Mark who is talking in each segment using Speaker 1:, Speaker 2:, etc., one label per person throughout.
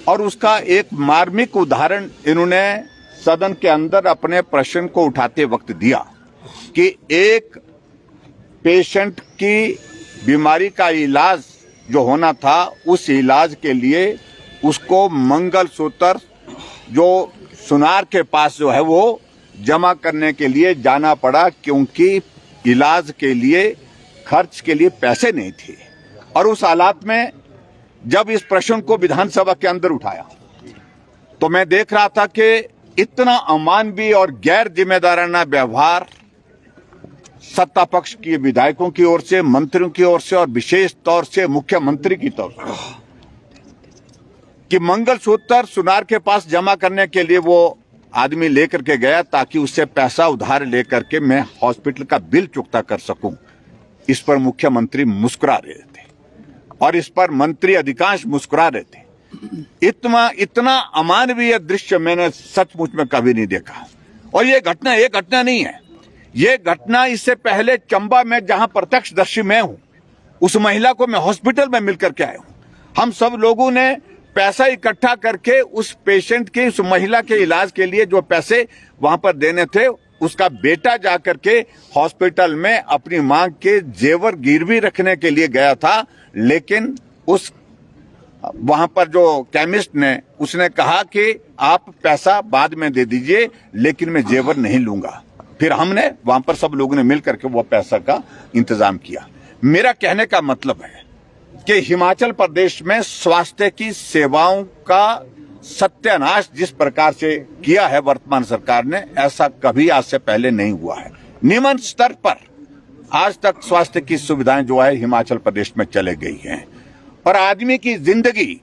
Speaker 1: और उसका एक मार्मिक उदाहरण इन्होंने सदन के अंदर अपने प्रश्न को उठाते वक्त दिया कि एक पेशेंट की बीमारी का इलाज जो होना था, उस इलाज के लिए उसको मंगलसूत्र जो सुनार के पास जो है वो जमा करने के लिए जाना पड़ा, क्योंकि इलाज के लिए खर्च के लिए पैसे नहीं थे। और उस हालात में जब इस प्रश्न को विधानसभा के अंदर उठाया तो मैं देख रहा था कि इतना अमानवीय और गैर जिम्मेदाराना व्यवहार सत्ता पक्ष के विधायकों की ओर से, मंत्रियों की ओर से और विशेष तौर से मुख्यमंत्री की तरफ से कि मंगलसूत्र सुनार के पास जमा करने के लिए वो आदमी लेकर के गया ताकि उससे पैसा उधार लेकर के मैं हॉस्पिटल का बिल चुकता कर सकूं। इस पर मुख्यमंत्री मुस्कुरा रहे थे और इस पर मंत्री अधिकांश मुस्कुरा रहे थे। इतना अमानवीय दृश्य मैंने सचमुच में कभी नहीं देखा। और ये घटना नहीं है, ये घटना इससे पहले चंबा में जहां प्रत्यक्षदर्शी मैं हूं, उस महिला को मैं हॉस्पिटल में मिलकर के आया हूं। हम सब लोगों ने पैसा इकट्ठा करके उस पेशेंट के, उस महिला के इलाज के लिए जो पैसे वहां पर देने थे, उसका बेटा जाकर के हॉस्पिटल में अपनी मां के जेवर गिरवी रखने के लिए गया था। लेकिन उस वहां पर जो केमिस्ट ने, उसने कहा कि आप पैसा बाद में दे दीजिए, लेकिन मैं जेवर नहीं लूंगा। फिर हमने वहां पर सब लोगों ने मिलकर के वो पैसा का इंतजाम किया। मेरा कहने का मतलब है कि हिमाचल प्रदेश में स्वास्थ्य की सेवाओं का सत्यानाश जिस प्रकार से किया है वर्तमान सरकार ने, ऐसा कभी आज से पहले नहीं हुआ है। निम्न स्तर पर आज तक स्वास्थ्य की सुविधाएं जो है हिमाचल प्रदेश में चले गई हैं और आदमी की जिंदगी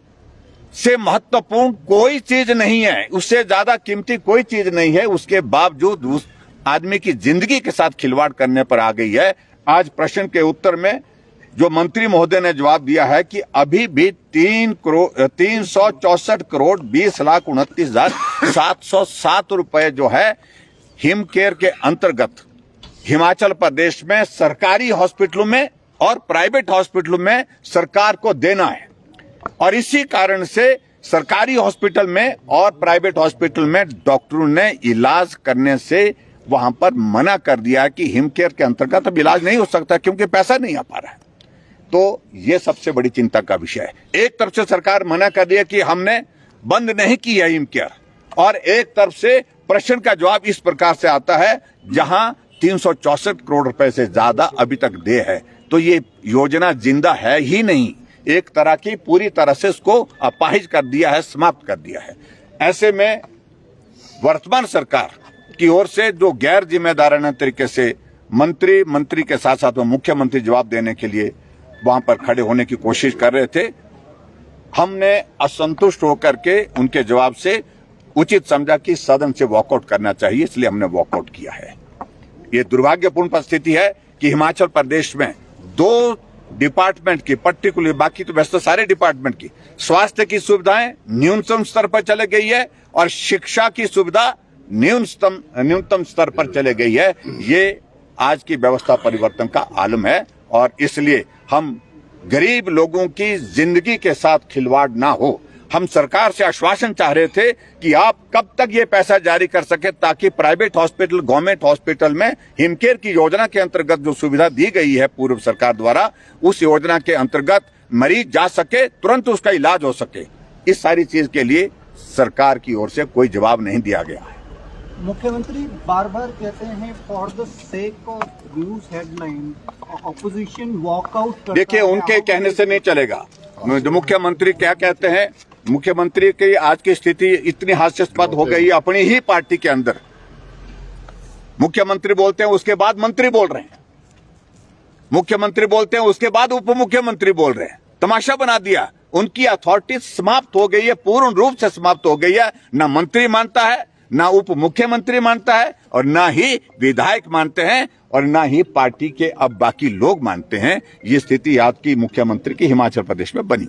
Speaker 1: से महत्वपूर्ण कोई चीज नहीं है, उससे ज्यादा कीमती कोई चीज नहीं है। उसके बावजूद उस आदमी की जिंदगी के साथ खिलवाड़ करने पर आ गई है। आज प्रश्न के उत्तर में जो मंत्री महोदय ने जवाब दिया है कि अभी भी 364 करोड़ 20,29,707 रुपए जो है हिम केयर के अंतर्गत हिमाचल प्रदेश में सरकारी हॉस्पिटलों में और प्राइवेट हॉस्पिटलों में सरकार को देना है। और इसी कारण से सरकारी हॉस्पिटल में और प्राइवेट हॉस्पिटल में डॉक्टरों ने इलाज करने से वहां पर मना कर दिया कि हिम केयर के अंतर्गत अब इलाज नहीं हो सकता क्योंकि पैसा नहीं आ पा रहा है। तो ये सबसे बड़ी चिंता का विषय है। एक तरफ से सरकार मना कर दिया कि हमने बंद नहीं की है हिम केयर, और एक तरफ से प्रश्न का जवाब इस प्रकार से आता है जहां 364 करोड़ रुपए से ज्यादा अभी तक दे है। तो ये योजना जिंदा है ही नहीं, एक तरह की पूरी तरह से उसको अपाहिज कर दिया है, समाप्त कर दिया है। ऐसे में वर्तमान सरकार की ओर से जो गैर जिम्मेदाराना तरीके से मंत्री के साथ साथ में मुख्यमंत्री जवाब देने के लिए वहां पर खड़े होने की कोशिश कर रहे थे, हमने असंतुष्ट होकर के उनके जवाब से उचित समझा कि सदन से वॉकआउट करना चाहिए, इसलिए हमने वॉकआउट किया है। ये दुर्भाग्यपूर्ण परिस्थिति है कि हिमाचल प्रदेश में दो डिपार्टमेंट की, पर्टिकुलर बाकी तो वैसे सारे डिपार्टमेंट की स्वास्थ्य की सुविधाएं न्यूनतम स्तर पर चले गई है और शिक्षा की सुविधा न्यूनतम स्तर पर चले गई है। ये आज की व्यवस्था परिवर्तन का आलम है और इसलिए हम गरीब लोगों की जिंदगी के साथ खिलवाड़ ना हो। हम सरकार से आश्वासन चाह रहे थे कि आप कब तक ये पैसा जारी कर सके ताकि प्राइवेट हॉस्पिटल, गवर्नमेंट हॉस्पिटल में हिमकेयर की योजना के अंतर्गत जो सुविधा दी गई है पूर्व सरकार द्वारा, उस योजना के अंतर्गत मरीज जा सके, तुरंत उसका इलाज हो सके। इस सारी चीज के लिए सरकार की ओर से कोई जवाब नहीं दिया गया है।
Speaker 2: मुख्यमंत्री बार बार कहते हैं for the sake of news headline opposition walkout.
Speaker 1: देखिए, उनके कहने से नहीं चलेगा। जो मुख्यमंत्री क्या कहते हैं, मुख्यमंत्री की आज की स्थिति इतनी हास्यास्पद हो गई है अपनी ही पार्टी के अंदर। मुख्यमंत्री बोलते हैं, उसके बाद मंत्री बोल रहे हैं, मुख्यमंत्री बोलते हैं, उसके बाद उप मुख्यमंत्री बोल रहे हैं। तमाशा बना दिया। उनकी अथॉरिटी समाप्त हो गई है, पूर्ण रूप से समाप्त हो गई है। ना मंत्री मानता है, ना उप मुख्यमंत्री मानता है, और ना ही विधायक मानते हैं, और ना ही पार्टी के अब बाकी लोग मानते हैं। ये स्थिति आज की मुख्यमंत्री की हिमाचल प्रदेश में बनी।